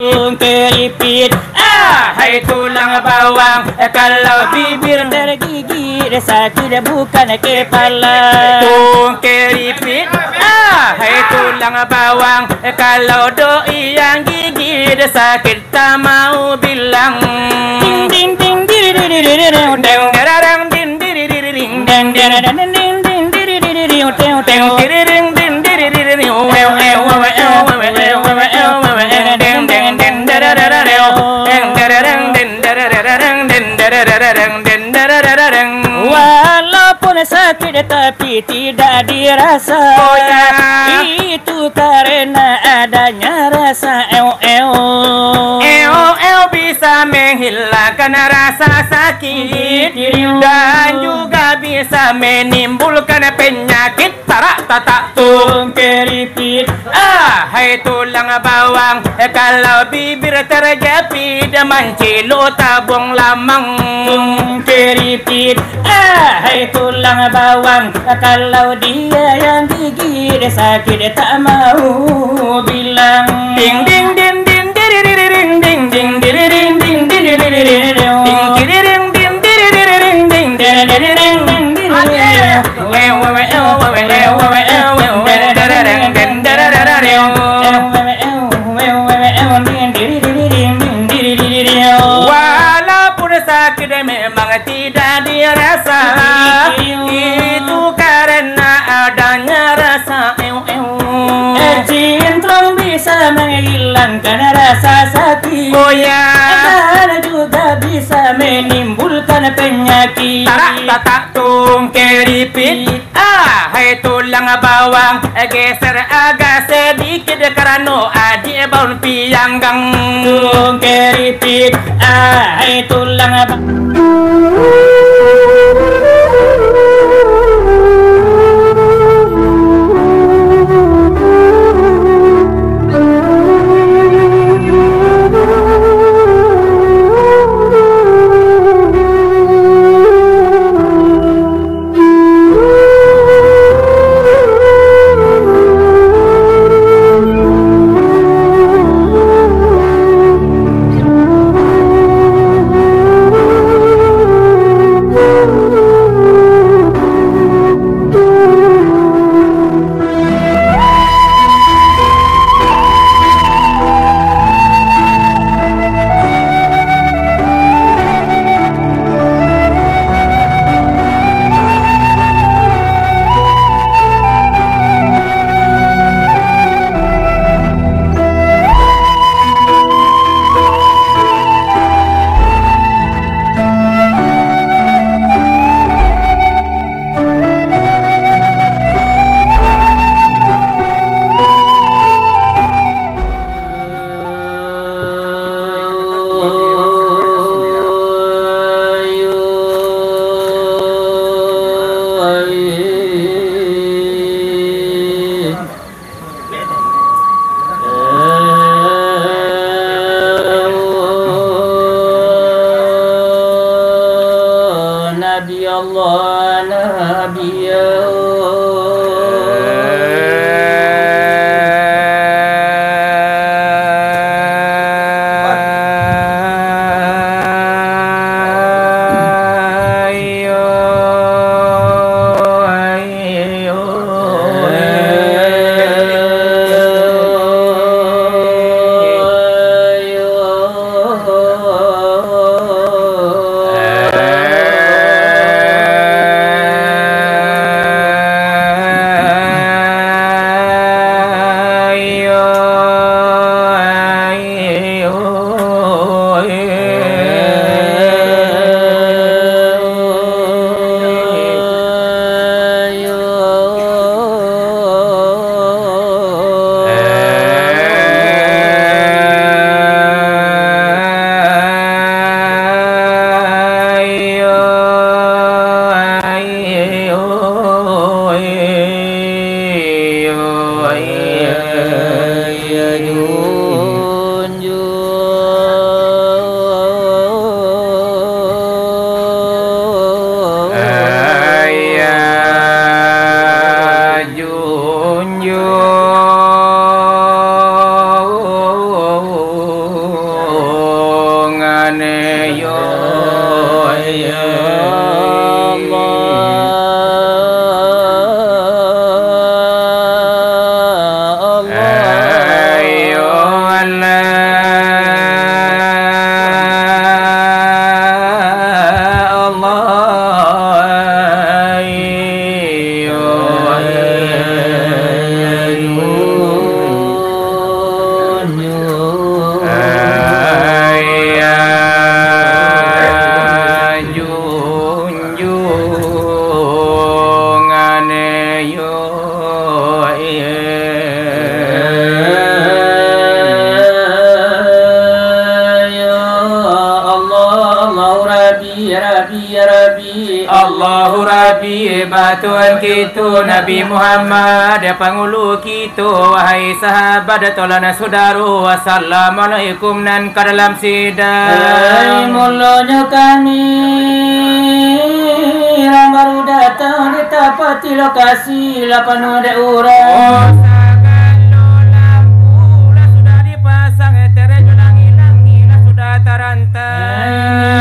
Keripit, hai tulang bawang. Kalau bibir tergigit, sakit bukan kepala. Keripit, hai tulang bawang. Kalau doi yang gigit, sakit tak mau bilang. Ding ding ding ding ding ding ding ding ding ding ding ding walaupun sakit tapi tidak dirasa. Itu karena adanya rasa bisa menghilangkan rasa sakit dan juga bisa menimbulkan penyakit. Tarak tatak tung keripit, hai tulang bawang. Kalau bibir terjepit, mencilo tabung lamang. Keripit, hai tulang bawang. Kalau dia yang gigit, sakit tak mau bilang. Ding ding ding ding ding ding ding ding ding ding walaupun sakit memang tidak dirasa, itu karena adanya rasa Cintrong bisa menghilangkan rasa sakit, dan juga bisa menimbulkan penyakit. Tarak tatak tung keripit, hai tulang bawang. Geser agak sedikit karena adik baun pianggang. Tung keripit, hai tulang bawang. Tuhan kita Nabi Muhammad pangulu kita wahai sahabat tolana saudara assalamualaikum nan ka dalam sidang mulanya kami baru datang di tapati lokasi lapan ada orang sudah dipasang terejo langi-langi sudah tarantai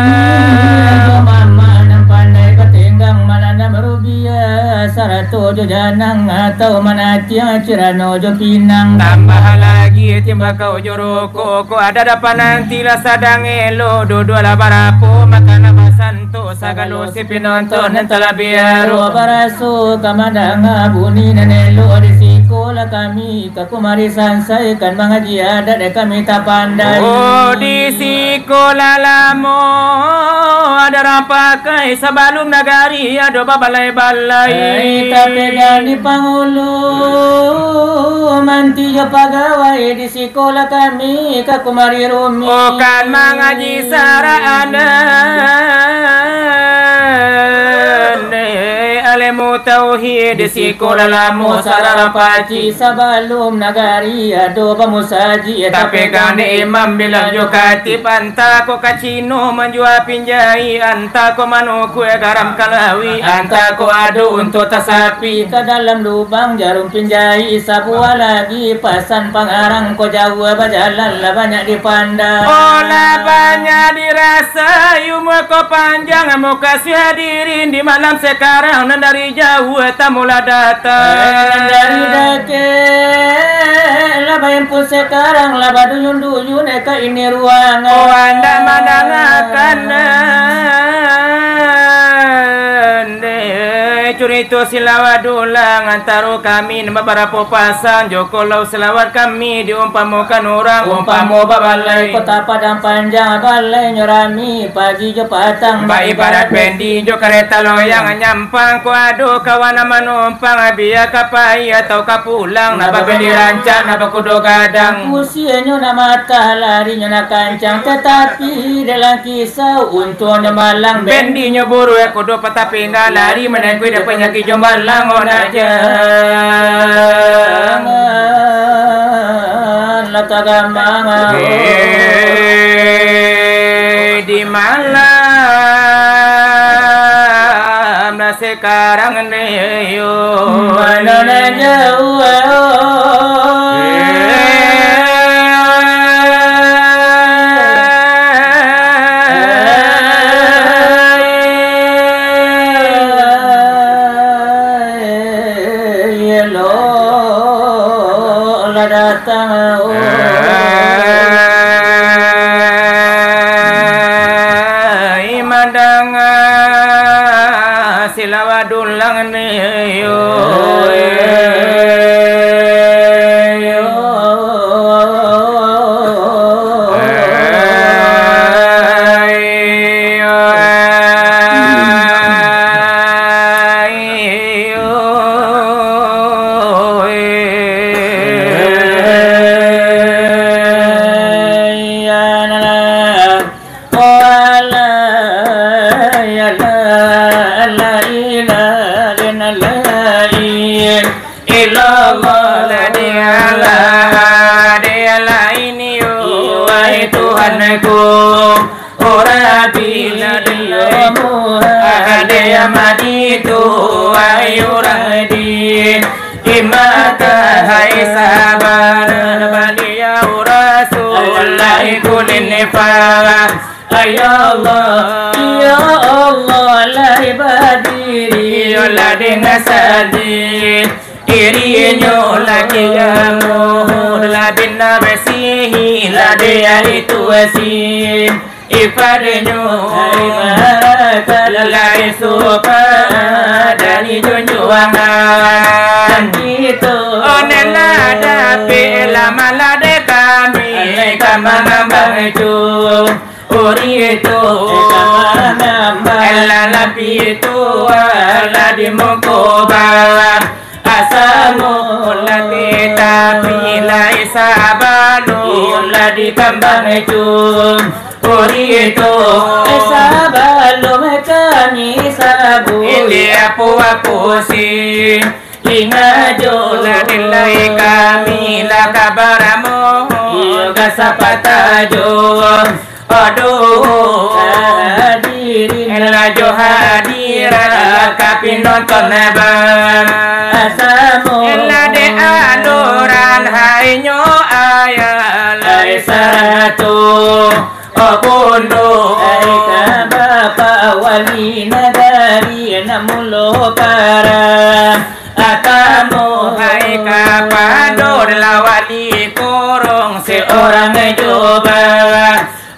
sarato jo janang atau manatia cirano jo pinang tambah lagi timba kau joroko ko ada dapat nanti lah sadang elo dua lah barapo makan basanto sagalo si pinonton entala biaro baraso kamadang buni nanelo risiko lah kami kakumarisan saya kan mengaji ada de kami tak pandai oh di sikola lamo ada rampakai sabalum nagari ada balai-balai tapi di Pangulu manti jo pegawai di sekolah kami ke kumari rumi bukan mengaji saraan alemu tauhid di sekolah lamu sarara paci sabalum nagari ado pamusaji tapi kan imam bilang jo katip anta ko kacino menjual pinjai anta ko manu kue garam kalawi anta ko ado untuk tasapi ke dalam lubang jarum pinjai sabua lagi pasan pangarang ko jauh berjalan lah banyak dipandang olah banyak dirasa yumu ko panjang muka si hadirin di malam sekarang dari jauh tamulah datang dari dake lah bayang pun sekarang lah baduyun-duyun eka ini ruangan oh anda menangakan curito silawat ulang antara kami beberapa pasang Joko lau selawat kami diumpamukan orang umpamu babalai kota Padang Panjang balai nyorami pagi jo patang ba ibarat pendi jo kereta loyang nyampang ko ado kawan manumpang biya kapai atau kapulang naba bendi rancak naba kudo gadang usianya na mata larinya na kancang tetapi dalam kisah untuknya malang bendi nya buru kudo patapi lari menengku da penyakit jombalang aja latagamang di malam nah sekarang nih yo mana jauh silawadulang niyo maditu ayuradin imata hai sahabat baliya rasulullah kulin nifas ya Allah la ibadiri la dinasadi irienyo la kiyamu la binabesihi la dia itu asin ifadenyo lalai suka dari junjuangan itu onela dapi lama lade kami kamana baju uri itu ela lapi itu ala di mukoba asamu lati tapi lai sabalu ladi kambang itu Urito Sabalo kami sabu Ili apu si Ingajo Ladilai kami lakabaramu Yoga sapatajo Aduh Hadirin Elajo hadirat Kapi nonton nebang Asamu Elade aluran Hainyo ayalai saratu Obundo Aika bapa wali nagari namulo para Atamu Hai kapador lawali kurung seorang coba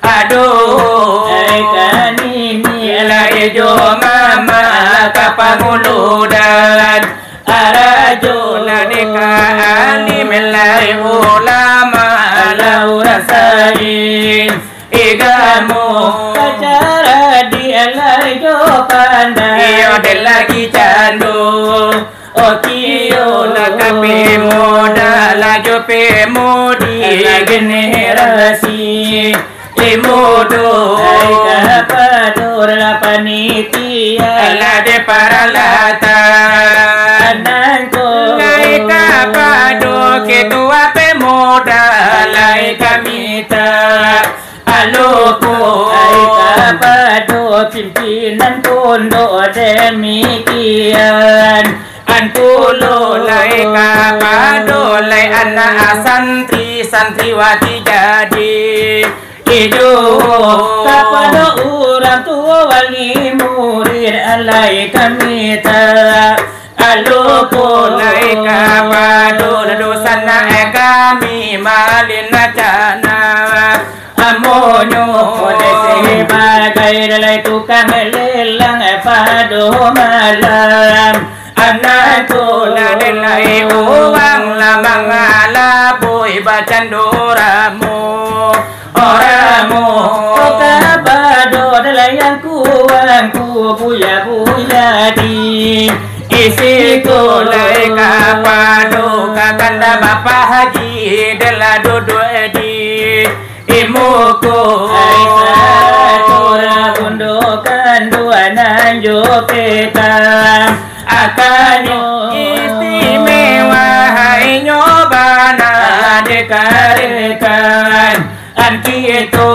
Aduh Aika nini Elai jo mama kapanguludan Arajo Ladeka alim elai ulama laura sain Igamu Pacara di alayo pandai Iyo delagi candu Okiyo lakapi muda Lajo pemudi generasi Imudu Aika padur la panitia Lade paralata Anangko Laika padu ketua pemuda Laika mita Aluku Aika padu pimpinan pondok demikian Antulo laika padu Lai anak santri santriwati jadi Hidup kepada orang tua wali murid alai kami tak Aluku laika padu Dosana kami malin nacana Amonyo sebagai dalai tukang lelang padu malam Anakku lalai uang lamang alaboy bacan doramu Oramu kabado dalai yang kuangku buya di Isiku lai kapado kakanda bapa haji dela dodo edi Imuku Tora gundukan dua nanjo petang Akanyo istimewa hai nyobana dekarekan Anki itu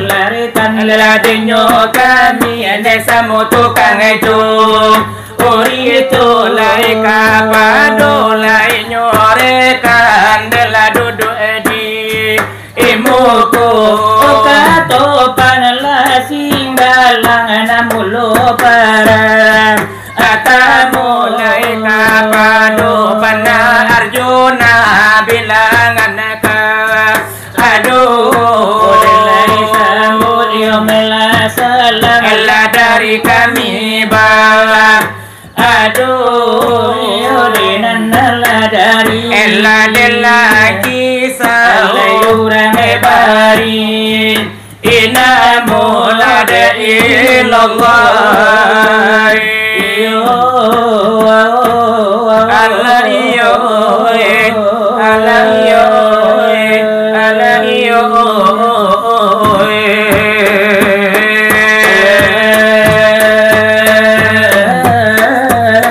larikan ladenyo kami desa mutukang itu Uri itu lai kapado lai nyorekan dela dudu edi Imuku Katopan la singgalang namulo para Atamu lai kapado pana Arjuna bilangan ka Aduh Oleh sambut yomela salam Ella dari kami bawa Aduh Yorinan nala dari Ella lelaki Alayurang bari Ina mulada illallah Allah yo Allah yo Allah yo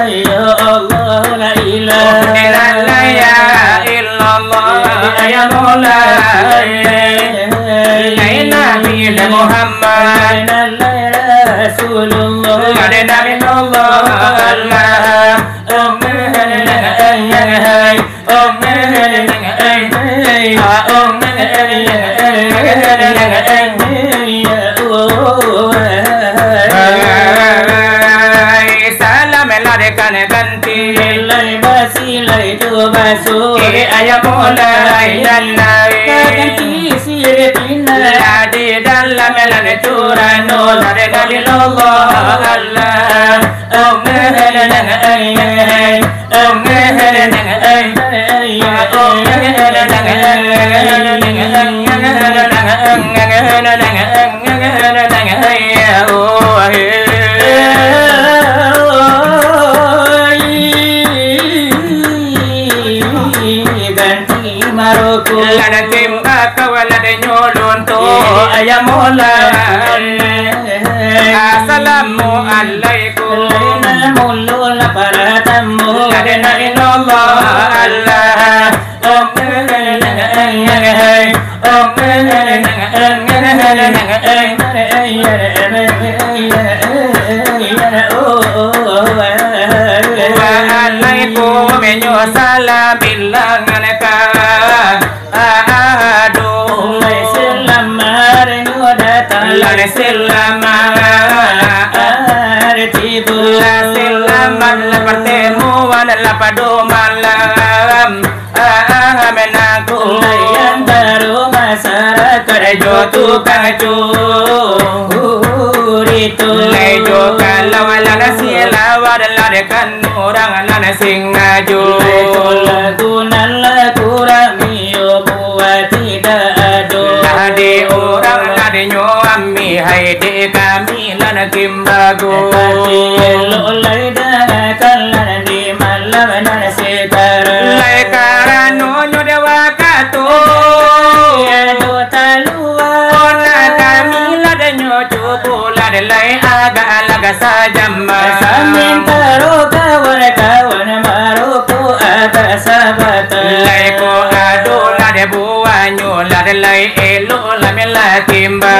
Ya Allah la ilaha ya Maulay Nabi Muhammad Rasulullah ada Nabi Allah salam larikan ganti Lai basi lai tu basu ayam mulai dan Kaganti siritina Ladi dalam melane turano Ladi dalilullah Allah Om nang ay Om nang ay Om ganti Maroko Lada timba kawala de nyolon to ya Mola. Assalamualaikum. Mulu la para tamu. Adena inallah Allah. Waalaikum salam bilang aneka aduh Selamar nyo datang lare selamat tibu selamat la pertemuan la padu malam menaku yang baru masyarakat jotu kacu itu lejo kalau lana siela wadala kan orang lana singaju lagunan lagu ramio buat tidak ado ade orang ade nyoami hai de kami lana kimbago lolai dah kalan di malam nana sekara lai karano nyodewa kato ado talua ona kami lada nyocu lada lai aga alaga sajamma samin taro kawan kawan maroko ada sahabat lai ko ado lada buanyo lada lai elo la mela kimba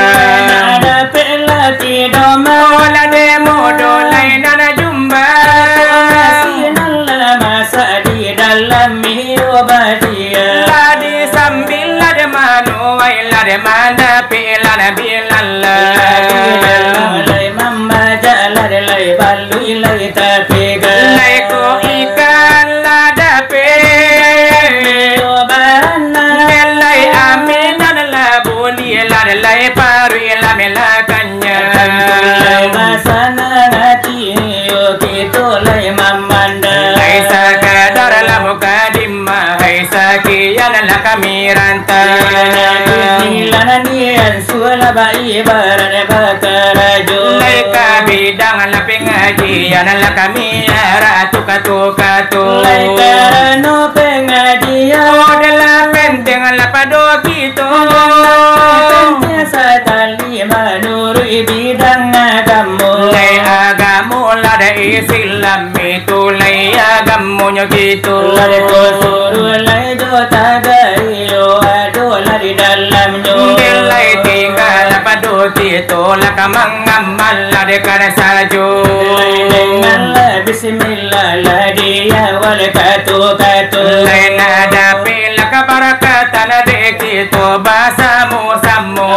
ada pelati doma lada modo lai nana jumba sinalla masa di dalam mirobadia ladi sambil lada manu wai lada mana pilana bilalla lai mamma jalar lai balu lai tapiga lai ko ikan lada pe barana lai aminan la buli lada lai paru la melakanya lai masana nati yo gitu lai mamanda lai sakadar la mukadimma hai sakiyan la kamiranta Nilan suala bai baran bakarajo lai kabidang la pengajian la kamira tukatu lai karano pengajian odela penteng la pado kito biasa tali manuru bidang agamu lai agamu la da Islam itu lai agamu nyokito lai kosuru lai jota gayo ado lai dalam nyo lai tinggal pado kito la kamangamal la de kana sajo dengan bismillah la dia wal katu lai nada pila kabarakatan de kito basamu samu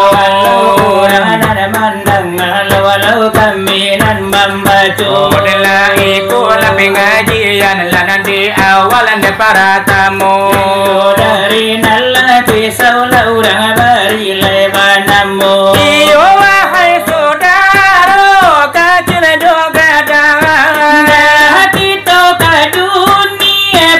orang ada mandang walau kami nan membaca modela iku la pengajian la nanti awalan de para tamu dari nalati saula orang bari lebanamu iyo wahai saudara kajil dogadang hati to ka dunia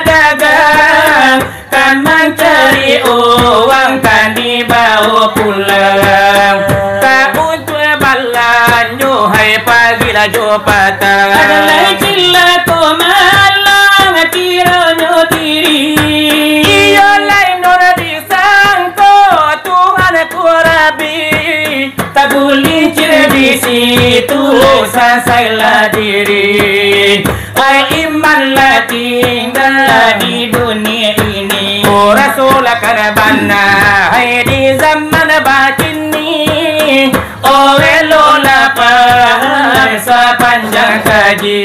paribadagang kan mencari uang kan dibawa pulang tak untuk balanyo hai pagi la jo patang adalah cila ko malang kironyo diri iyo lain ora disangko Tuhan ku Rabi tak boleh di situ sasailah diri ai iman la tinggal di dunia ini oh Rasul karabana hai di zaman batini oh elola pai sepanjang kaji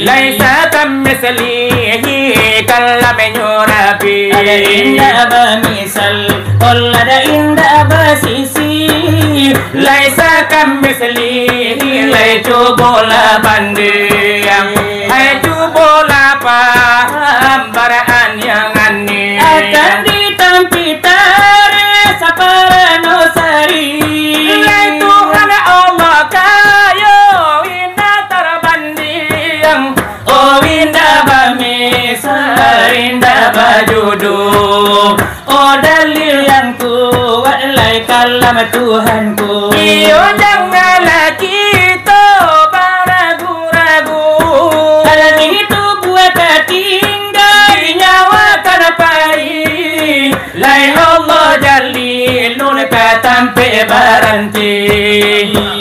laisa kamislihi kalam nyurabi ada indah bamisal ada indah basisi laisa kamislihi lai bola banding hai bola paham baraan yang ani akan ditampi tare saparano sari lai Tuhan Allah kayo indah terbanding oh indah bamisal indah bajudu oh dalil yang kuat lai kalam Tuhanku iyo janganlah kita beragu-ragu alam itu buat tinggal nyawa kan pai lai Allah jalilun berhenti.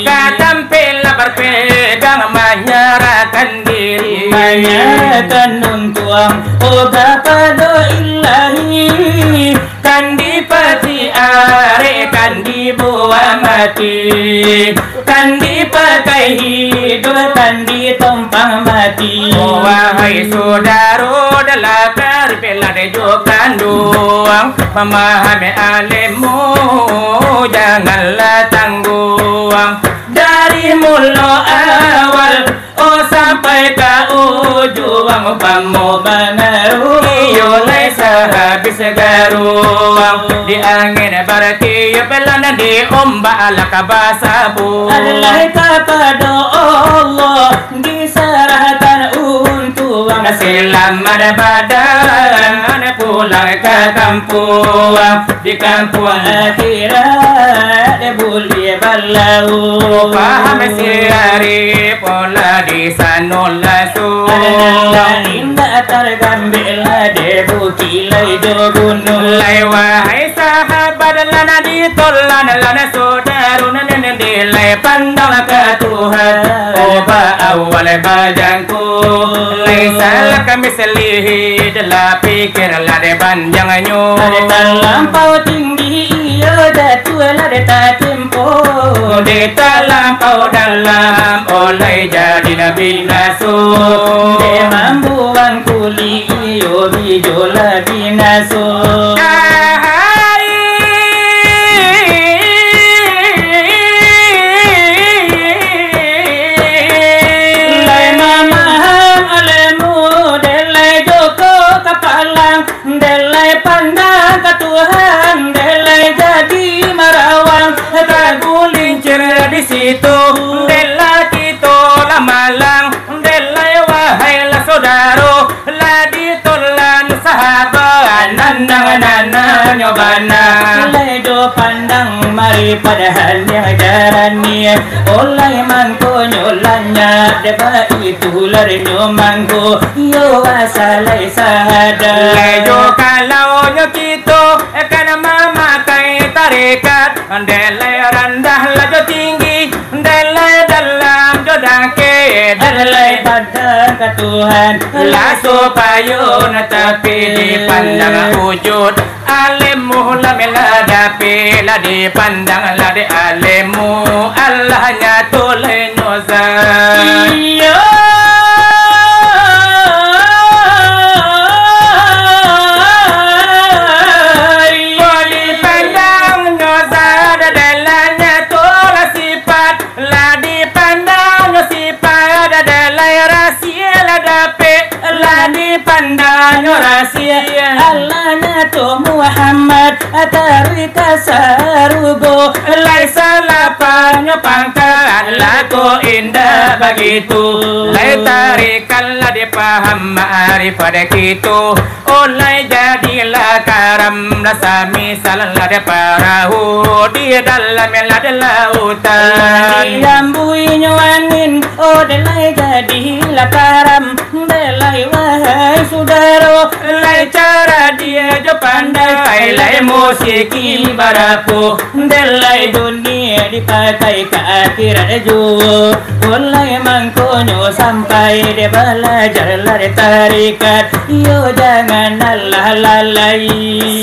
Katampil berpegang menyerahkan diri, menyerahkan nuntuang oga pada ilahi, kan dipati are kan dibuang mati, kan dipakai hidup kan ditumpang mati. Wahai saudara dalam berbela dejukan doang, memahami alimmu janganlah tangguh. Dari mula awal sampai ke ujung kamu mengerungi oleh sehabis garuang. Di angin bertiup belana di ombak laka basabu, adalah kepada Allah diserahkan untuk selamat badan pulang ke kampung. Di kampung akhirat boleh balau. Paham siari pola di sanola su, indah tergambil de bukit lai de gunung. lai wahai sahabat lana ditolan lana saudara nene dilai pandang ke Tuhan. Oba awal bajangku lai salah kami selihi dalam pikir lade banjangnya. Terlampau tinggi ia jatuh lade tak tempo, Di terlampau dalam oleh jadi nabi rasul. dia membuang kulit iyo bijo lagi naso. Lai mamaham alemu delai joko kapalang, delai pandang ke Tuhan, delai jadi marawang. Tergulincir di situ, dela kita lah malang, dela wahai lah saudaro, lah ditolan sahabat, nandang nana nyobana. Lai do pandang mari padahal yang jarani, oleh mangko nyolannya deba itu lari nyomangko yo asalai sahada. Lejo kalau nyo kita kan memakai tarikat, delai rendah lajo tinggi, delai dalam jodake, Delai pada ke Tuhan lah supaya tapi dipandang wujud alimmu lah meladapi lah dipandang lah di alimmu Allahnya toleh nyozan. iya. Kau dipandang nyozan dalamnya tolah sifat lah dipandang sifat dalai rahasia lah dapat lah dipandang rahasia. Allahnya tu Muhammad atarika sarugo, Lai salapanya pangkat laku indah begitu, lai tarikan lah dipaham ma'rifat kita. Oleh jadilah karam rasa misal lah de perahu di dalam lah lautan. Dilambui nyuangin oh delai jadilah karam, delai wahai saudara. Lai cara dia jo pandai, lai musiki barapu, Delai dunia dipakai ke akhirat jo, oleh mangkonyo sampai dia belajar lari tarikat. Yo jangan Allah lalai.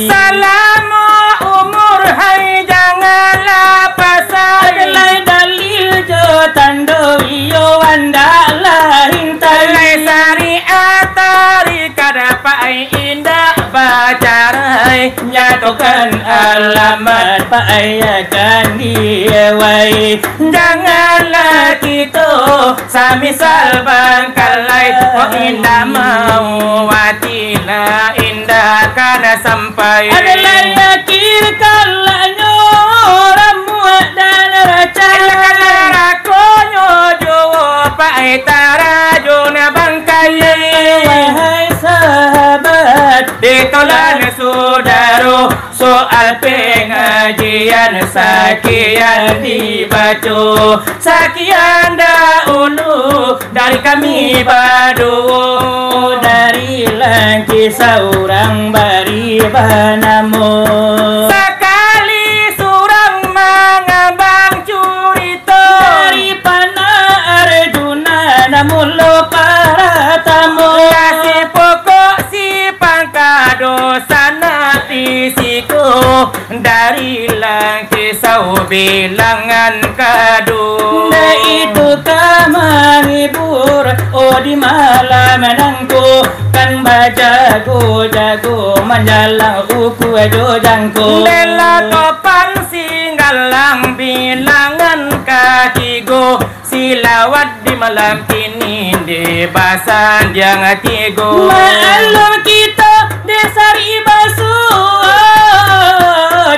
Selama umur hai janganlah pasal. Delai dalil jo tando yo anda lah hintai. Lai syariat tarikat dapat indah bacarai, Nyatukan alamat paayakan dia wai. janganlah kita samisal bangkalai. Oh indah mau watilah indah kana sampai. Adalah yakin kalanya ramu dan raca. Rakonyo jowo pai tarajona bangkai. Wahai sahabat, Ditolan saudaro soal pengajian sekian dibaca, sekian dahulu dari kami berdua. dari langkis seorang bari banamu. Sekali surang manga dari kisau bilangan kadu. Nah itu menghibur, oh di malam menangku kan bajago-jago menjalang uku jojangku. Lela topan singgalang bilangan kakigo, silawat di malam kini di basan yang tigo. Maklum kita desari basuh,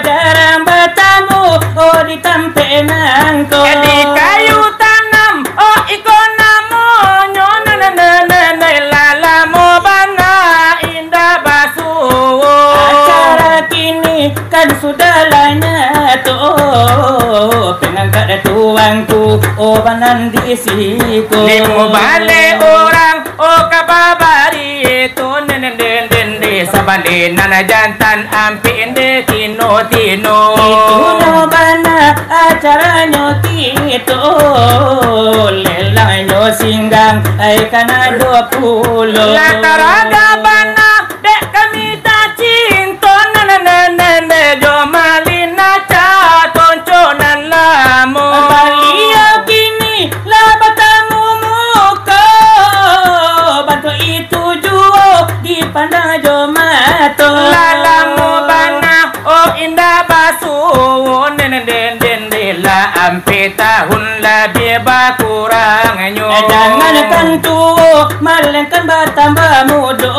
jarang bertamu, oh di tampe nangko. Di kayu tanam, oh ikon namo nyona lalamu bana indah basuh. Acara kini kan sudah lanya tuh, pengangkat tuangku, oh banan di siku. Limu bale orang, oh kababari itu nende sabale nana jantan ampi ende tino. Itu no bana acaranya gitu, lelanyo singgang ay kana 20. Lataraga bana dek kami tak cinta nene jomalina ca tonconan lamu. Baliau kini labatamu muka, bantu itu juo dipandang jomato. Lalamu bana oh indah basuh nene la ampe tahun lebih bakurang nyo. Jangankan tuo malangkan bertambah mudo,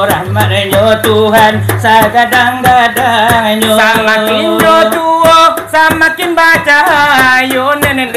rahmatnya Tuhan sagadang-gadang nyo. Samakin jo tuo samakin baca ayo nene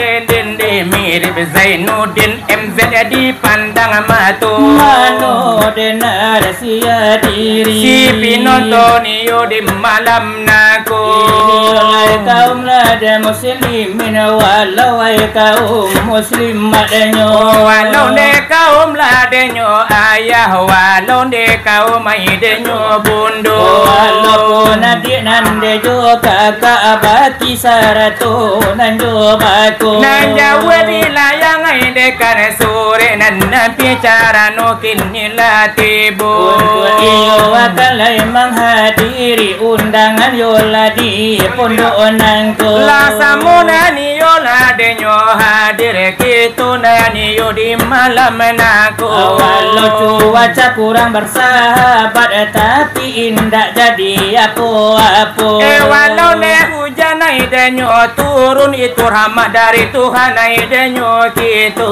mirip Zainuddin MZ dipandang matu. Mano denar sia diri Si pinonton iyo di malam nako. Ini kaum lada muslimin walau kaum muslim madanyo. Walau de kaum ladenyo ayah, walau de kaum aidenyo bundo. Walau nadik nande jo kakak baki sarato nanjo bako. Nanjawa wilayah aide kare sore nanna bicara no kini latibu. Untuk iyo akan menghadiri undangan yola di pondok nangko. La samuna ni yola denyo hadir kitu nani yo di malam nako. Walau cuaca kurang bersahabat tapi indah jadi apa-apa. Walau le hujan aidenyo turun itu rahmat dari Tuhan aidenyo kitu.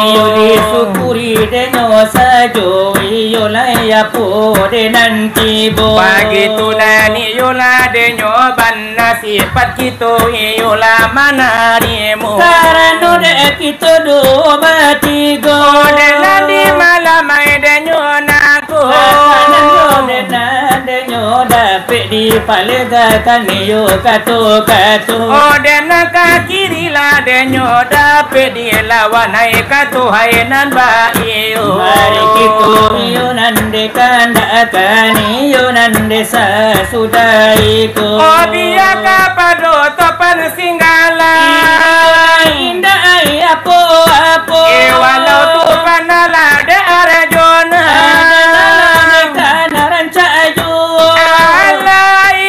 Iyo disyukuri denyo sajo iyo layapo de nanti bo. Begitu nani yola denyo banna sifat kitu yola manarimu. Karena de kita do batigo. De nadi malam aidenyo nako. Denyo dapat dipalegakan iyo kato-kato. De naka kiri la denyo dapat dilawan hai kato hai nan ba iyo. Mari kita iyo nande kandakan iyo nande sasudaiku. Biya kapado topan singgala. Indah ay apo-apo. Walau topan ala de arjona. Kanaran cajo. Alai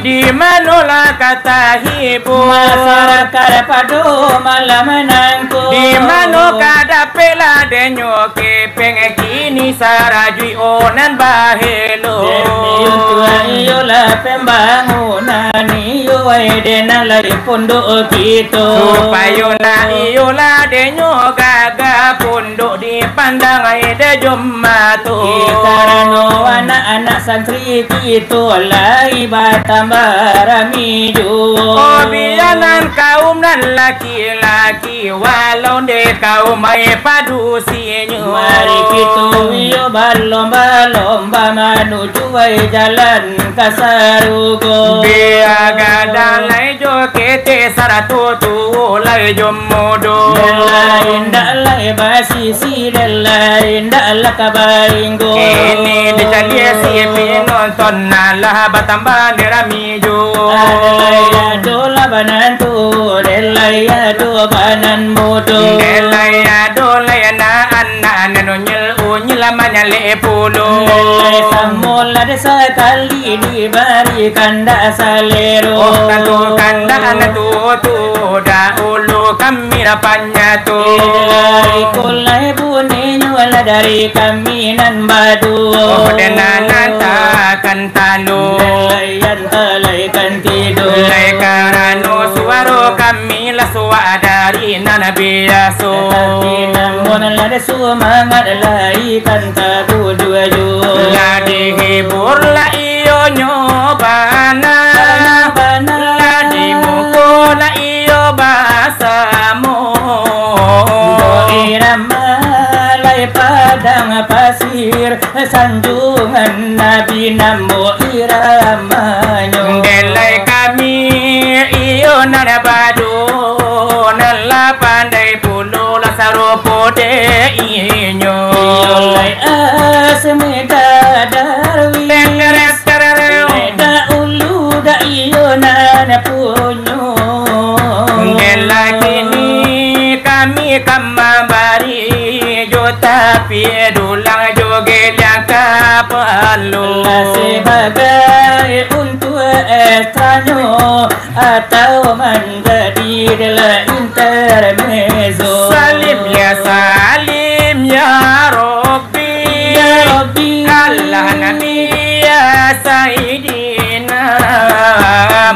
di manola kata hibu. Masyarakat padu malam menangku. Di mano kada pela denyo kepeng kini sarajui onan bahelo. Iyo la pembangunan iyo dena lai pondok kita. Supaya na iyo la denyo gaga pondok dipandang aide jomatu. Karena anak-anak santri kita lai bertambah rami jo. Bianan kaum dan laki-laki walau de kaum ai padu sinyo. Mari kita iyo berlomba-lomba menuju jalan kasarugo. Biar gadang lai jo kete saratu tu lai jomodo. Lain dak lai basisi lain dak la kabainggo. Ini dicalia si penonton nalah batambah derami jo. Lai adola banan tu, lai ado banan modo. Delai ado lai na anna nonyel unyil lamanya 10 semula sekali diberikan dak selero. Tentukan dan dahulu kami dapatnya tu. Kulai bunyi nyuala dari kami nan badu. Dan takkan talu. Yang talaikan tidur. Lai karano suara kami lah dari nan biasa. Namun ada semangat laikan tak dua lah dihibur lah iyo nyobana. Lah dimukul lah iyo basamu. Irama lai padang pasir sanjungan Nabi namo iramanya. Delai kami iyo nada badu nala pandai puluh la saropo de inyo. Lai asmeda darwi da ulu da iyo nana punyo. Delai kini kami kamabari jo tapi dulang joget yang kapalu. Sebagai untuk estranyo atau menjadi dalam intermezzo. Salim ya Rabbi, Ya Rabbi, Allah Nabi ya Sayyidina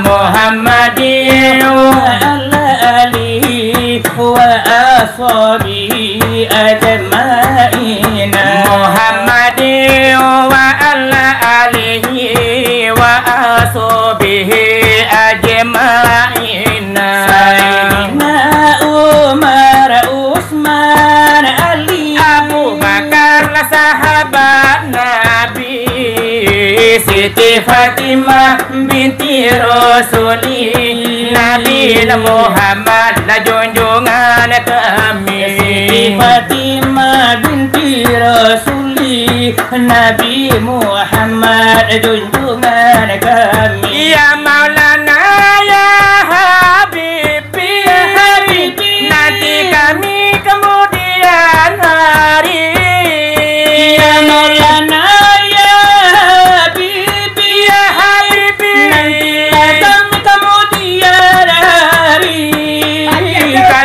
Muhammadin ala alihi wa ashabihi ajma'ina. Muhammadin wa ala alihi wa ashabihi ajma'ina. Sayyidina Umar, Utsman, Ali, Abu Bakar lah sahabat Nabi. Siti Fatimah binti Rasuli. Nabi Muhammad lah junjungan kami. Siti Fatimah binti Rasuli. Nabi Muhammad junjungan kami. Ya Maulana ya Habibi, nanti kami kemudian hari. Ya Maulana ya Habibi, Ya Habibi, nanti kami kemudian hari.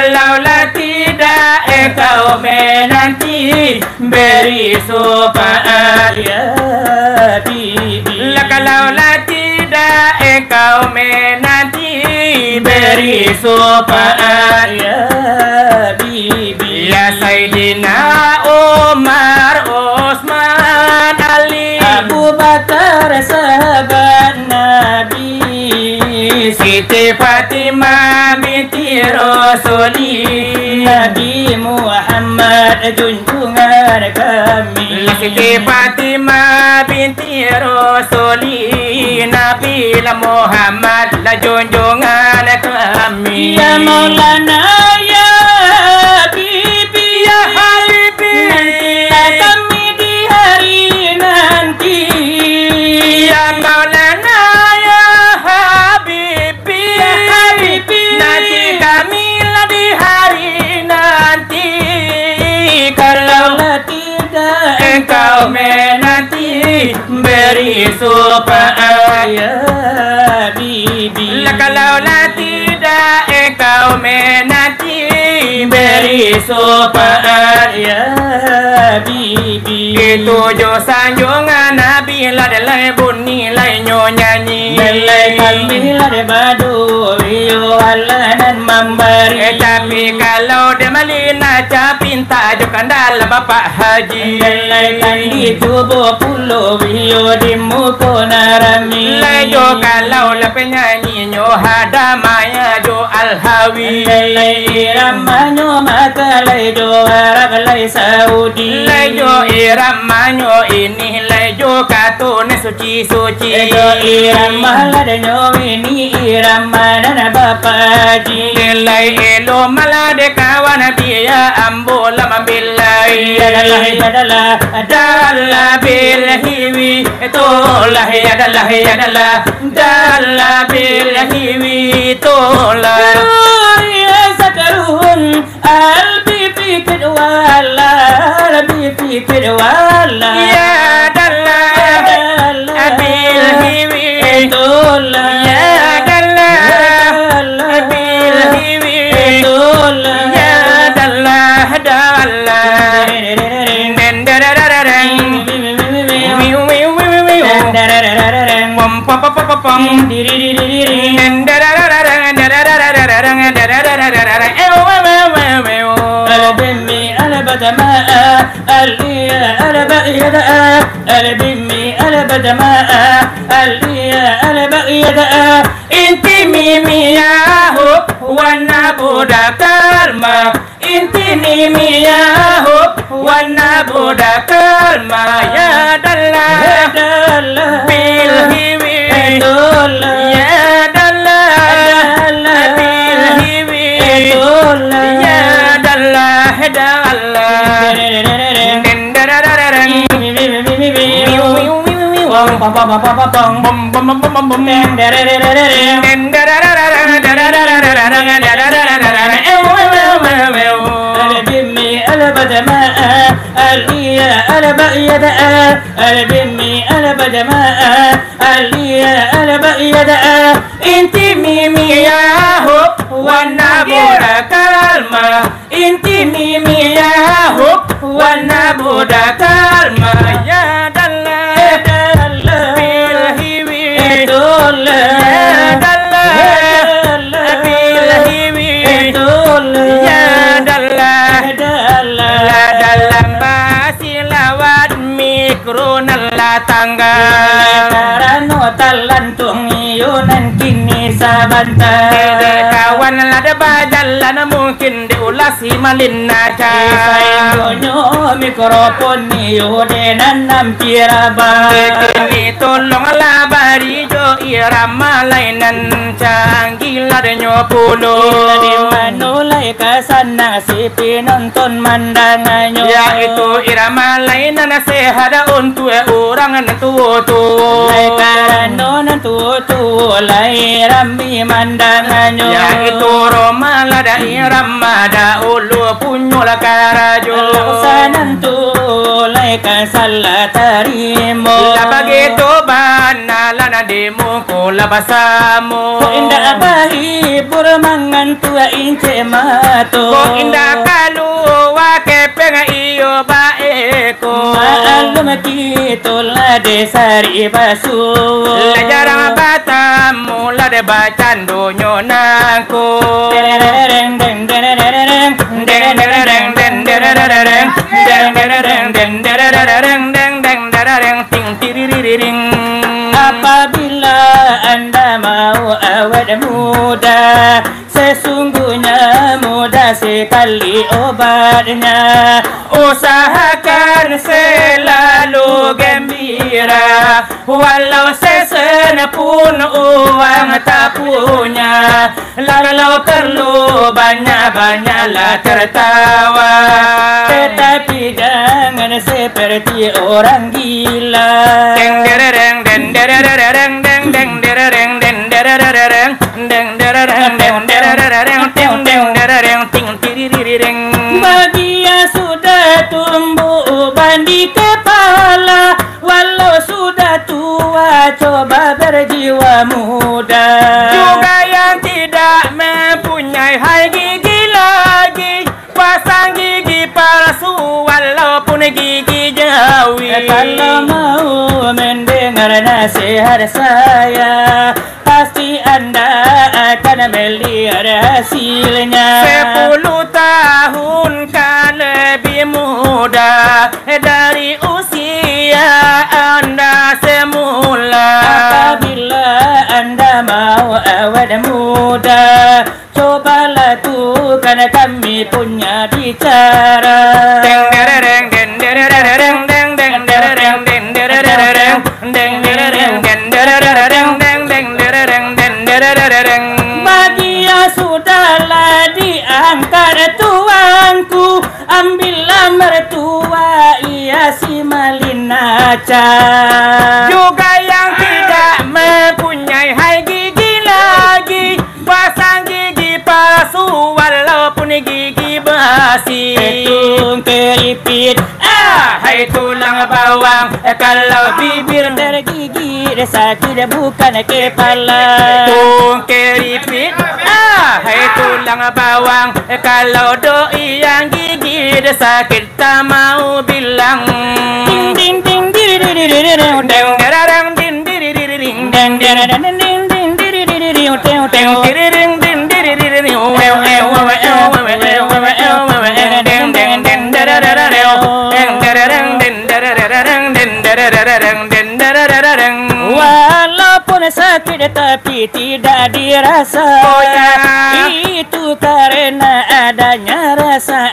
kalaulah tidak engkau menanti beri syafaat. Ya Habibi, Kalaulah tidak engkau menanti beri syafaat. Ya Habibi, Ya Sayyidina Umar, Utsman, Ali, Abu Bakar sahabat Nabi. Siti Fatimah binti Rasuli. Nabi Muhammad junjungan kami. Siti Fatimah binti Rasuli. Nabi Muhammad lah junjungan kami. Ya Maulana ya Habibi, Ya Habibi, nantilah kami di hari nanti. Ya Maulana ya Habibi, Ya Habibi, nanti kami lah di hari nanti. Kalaulah tidak Engkau menanti beri syafaat. Ya Habibi, Kalaulah tidak engkau menanti beri syafaat. Ya Habibi, Itu jo sanjungan Nabi lah delai bunyi lai nyanyi. Dalai kami lah de badu yo alanan memberi. Tapi kalau dia malina capinta jo kandal bapak haji. Dalai kami tubuh pulau yo di muko narami. Lejo kalau la penyanyi nyo hadamaya jo alhawi. Dalai iramanyo maka lejo Arab lai Saudi. Lejo iramanyo ini lejo katone suci-suci. Lejo iramah nyo ini iramana bapaji. Delai elo malade kawan biya ambo lama billahi. Adalah Dalla bil hiwi tolah ya dalla bil hiwi tolah. Ya sakarun albi fikir wala albi fikir wala. pom diri diri diri البمي ألبد ماء اللي ألبق يدأ البمي ألبد ماء اللي ألبق يدأ inti mimiyahu wana budak kalma inti mimiyahu wana budak kalma ya dallah bil hiwi ya dallah bil hiwi ya dallah dallah البمي ألبد ماء اللي ألبق يدأ البمي ألبد ماء اللي ألبق يدأ inti mimiyahu wana budak kalma inti mimiyahu wana budak kalma ya dallah bil hiwi ya dallah bil hiwi ya dallah la dalam basilawat mikronan la tangga Karano talantung iyunan kini sabanta kawan lada bajalan mungkin diulasi malinaca Saingonyo mikrofon iyudenan nampiraba kini tolong labari jo irama lainan canggih ladanyo pulo di manulai kasana si pinonton mandanganyo yaitu irama lainan sehada untuk orang tua-tua Lai karano nantutu lai rambi mandanganyo yaitu Roma lada irama da ulu punyo la karajo Lausanantu lai kasala tarimo labagi to bana lana demo ko labasamu Ko indah bahi burmangan tua ince mato ko indah kalu wake penga iyo baeko Maalum kito la desari basu jarang batamu la de bacan donyo nangko Dereng deng dereng deng deng deng deng deng deng deng deng deng deng ting tiririring Apabila anda mau awet muda Sesungguhnya mudah sekali obatnya usahakan selalu gembira walau sesen pun uang tak punya lalu perlu banyak-banyaklah tertawa Tetapi jangan seperti orang gila deng dereng deng dereng deng deng dereng deng dereng deng dereng deng dereng deng deng dereng ting tiririreng Bahagia sudah tumbuh ban di kepala Walau sudah tua coba berjiwa muda juga yang tidak mempunyai hai gigi lagi pasang gigi palsu walaupun gigi jawi Kalau mau mendengar nasihat saya Pasti anda akan melihat hasilnya 10 tahun kan lebih muda dari usia anda semula Apabila anda mau awet muda Cobalah tukan kami punya bicara deng dereng deng dereng deng deng dereng deng dereng deng dereng deng dereng deng deng dereng deng dereng Bahagia sudahlah diangkat tuanku Ambillah mertua ia si malinaca juga yang tidak mempunyai hai gigi lagi pasang gigi palsu walaupun gigi basi Ketung keripit hai tulang bawang kalau bibir tergigit sakit bukan kepala tung keripit hai tulang bawang kalau doi yang gigit sakit tak mau bilang Ding ding ding diri diri diri ding deng dereng din diri diri ding deng deng Walaupun sakit tapi tidak dirasa, itu karena adanya rasa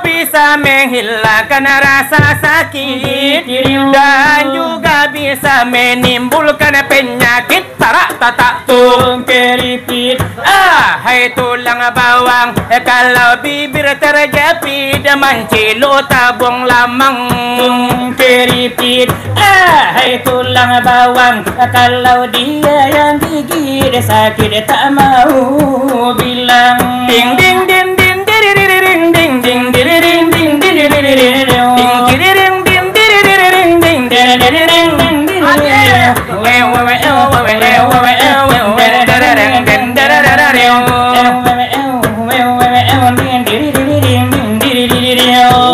bisa menghilangkan rasa sakit dan juga bisa menimbulkan penyakit tarak tatak tung keripit. Hai tulang bawang, kalau bibir terjepit mencilo tabung lamang tung keripit. Hai tulang bawang, kalau dia yang gigit sakit tak mau bilang. Ding ding ding ding ding ding ding ding ding ding ding ding ding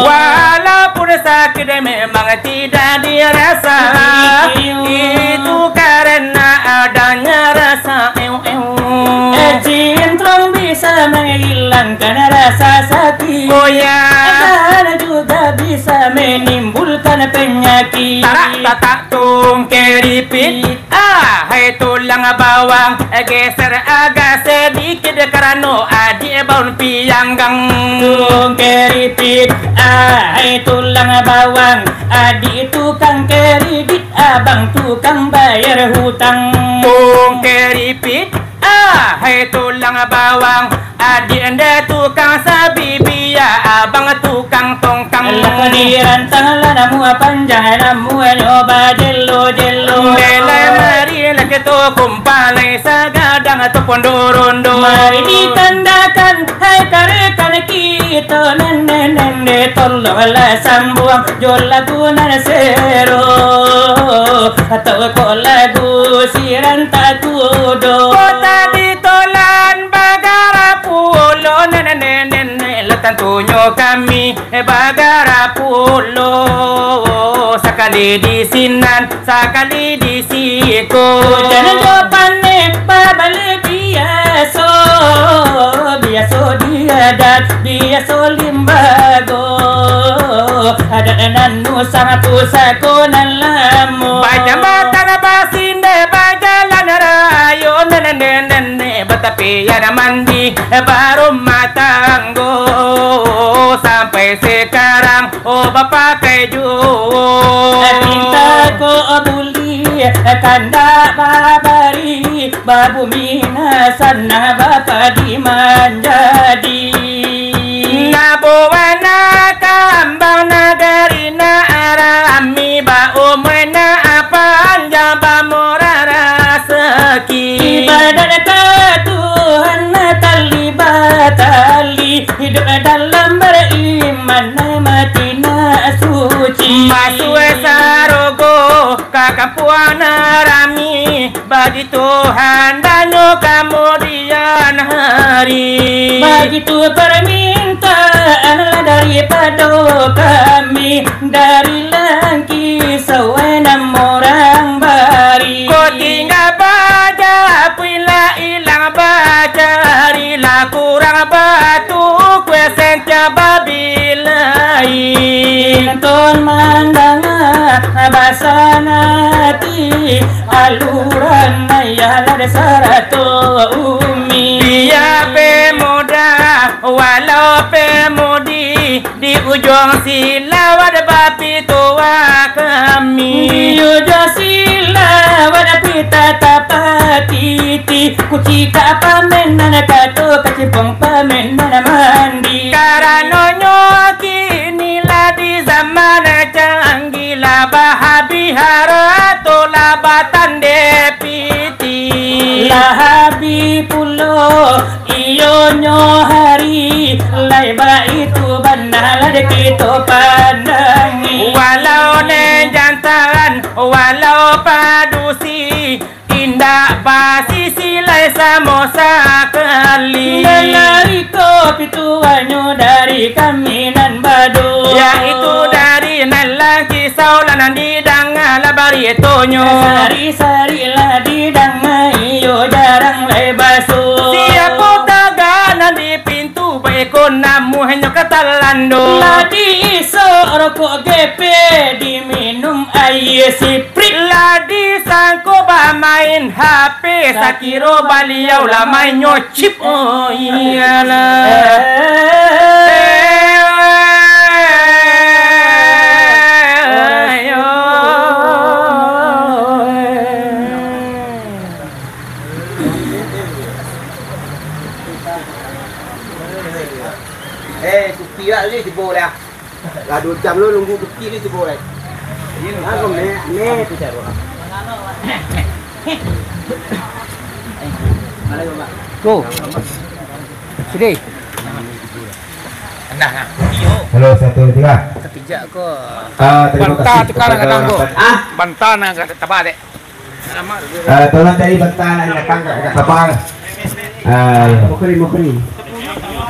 walaupun sakit memang tidak dirasa, itu karena adanya rasa Cintrong bisa menghilangkan rasa sakit, dan juga bisa menimbulkan penyakit. Tarak tatak tung keripit. Hai tulang bawang, geser agak sedikit karena adik baun pianggang tung keripit. Hai tulang bawang, adik tukang kredit, abang tukang bayar hutang tung keripit. Hai tulang bawang, adik anda tukang sabibia, abang tukang tongkang. Lakadiran tangan namu panjang namu nyoba jello jello. Belai mari laketo kumpalai sagadang atau pondorondo. Mari ditandakan hai karekan kita nende nende tolonglah sambuang jol lagu nasero atau kok lagu siran takudo. Ditolan Bagara Pulo nene tentunya kami Bagara Pulo, sekali di sinan sekali di siku jangan jopane babale biaso biaso diadat biaso limbago ada nanu sang pusako nalamu baca batang basinde bajalan rayo nene betapi ada mandi baru matanggo sampai sekarang bapak keju minta ko buli kanda babari babu minasana bapak dimanjadi nabuana kambang nagari na arami ba umena apanja bamorara seki ibadah Tuhan tali batali hidup dalam beriman mati suci masuk sarogo kakampuan rami bagi Tuhan dan kemudian hari begitu permintaan daripada kami dari langki sewenang orang bari kau tinggal baca pila ilang baca rila kurang batu kue senca babilai ton mandanga basanati aluran ayalah desarato umi dia pemuda walau pemudi di ujung silawat bapi tua kami di ujung silawat pita tapatiti kucika pamenan kato kacipong pamenan mandi karanonyo kinilah di zaman canggih bahabihara to labatan depiti lahabi pulo iyonyo hari laiba itu banal kita pandangi walau nejantan walau padusi indah basi silai samosa kali dari kopi tuanyo dari kami nan badu yaitu dari nalang kisau lanan di dangan labari tonyo. Sari-sari lah didangai yo jarang lebasu. Siapa tagana di pintu baiko namu hanya katalando. Ladi iso rokok GP diminum air siprit. Ladi sangko ba main HP sakiro baliau lah main nyocip. Oh iyalah. Kuki lah ni tiba dah. Dah 2 jam lu nunggu kuki ni tiba dah. Aku ni tu cara. Go. Sini. Nah. Halo 1 2. Kepijak ko. Bantah tekan kadang ko. Bantah na tabak dek. Tolong cari bantah nak datang kat kapal. Mokri.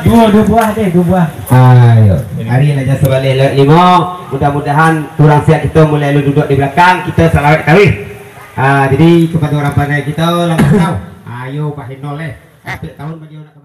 2 buah deh, 2 buah. Ayo. Hari ni jasa balik 5. Mudah-mudahan turang siap kita mulai duduk di belakang, kita salawat kawin. Jadi kepada orang pandai kita langsung tahu. Ayo Pak Hinol Sampai tahun bagi orang